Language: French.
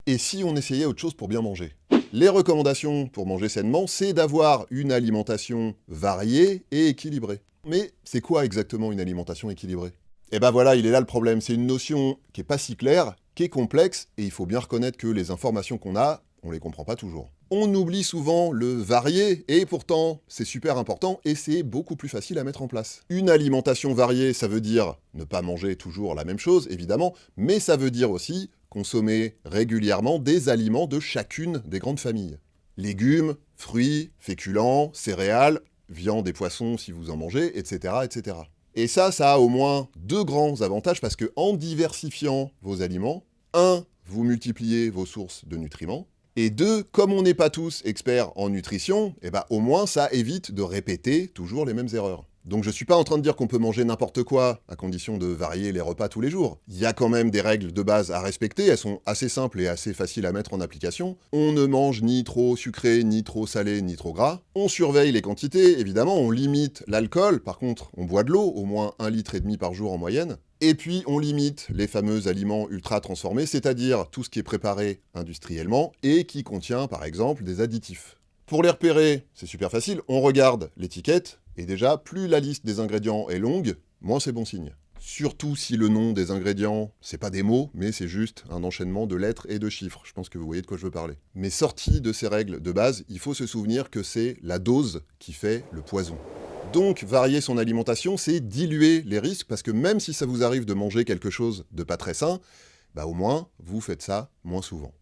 Et si on essayait autre chose pour bien manger? Les recommandations pour manger sainement, c'est d'avoir une alimentation variée et équilibrée. Mais c'est quoi exactement une alimentation équilibrée? Eh ben voilà, il est là le problème. C'est une notion qui est pas si claire, qui est complexe, et il faut bien reconnaître que les informations qu'on a, on les comprend pas toujours. On oublie souvent le varié, et pourtant, c'est super important, et c'est beaucoup plus facile à mettre en place. Une alimentation variée, ça veut dire ne pas manger toujours la même chose, évidemment, mais ça veut dire aussi consommer régulièrement des aliments de chacune des grandes familles. Légumes, fruits, féculents, céréales, viande et poissons si vous en mangez, etc., etc. Et ça a au moins deux grands avantages parce que en diversifiant vos aliments, un, vous multipliez vos sources de nutriments, et deux, comme on n'est pas tous experts en nutrition, eh ben au moins ça évite de répéter toujours les mêmes erreurs. Donc je suis pas en train de dire qu'on peut manger n'importe quoi, à condition de varier les repas tous les jours. Il y a quand même des règles de base à respecter, elles sont assez simples et assez faciles à mettre en application. On ne mange ni trop sucré, ni trop salé, ni trop gras. On surveille les quantités, évidemment, on limite l'alcool, par contre on boit de l'eau, au moins 1,5 litre par jour en moyenne. Et puis on limite les fameux aliments ultra transformés, c'est-à-dire tout ce qui est préparé industriellement et qui contient par exemple des additifs. Pour les repérer, c'est super facile, on regarde l'étiquette, et déjà, plus la liste des ingrédients est longue, moins c'est bon signe. Surtout si le nom des ingrédients, c'est pas des mots, mais c'est juste un enchaînement de lettres et de chiffres. Je pense que vous voyez de quoi je veux parler. Mais sorti de ces règles de base, il faut se souvenir que c'est la dose qui fait le poison. Donc, varier son alimentation, c'est diluer les risques, parce que même si ça vous arrive de manger quelque chose de pas très sain, bah au moins, vous faites ça moins souvent.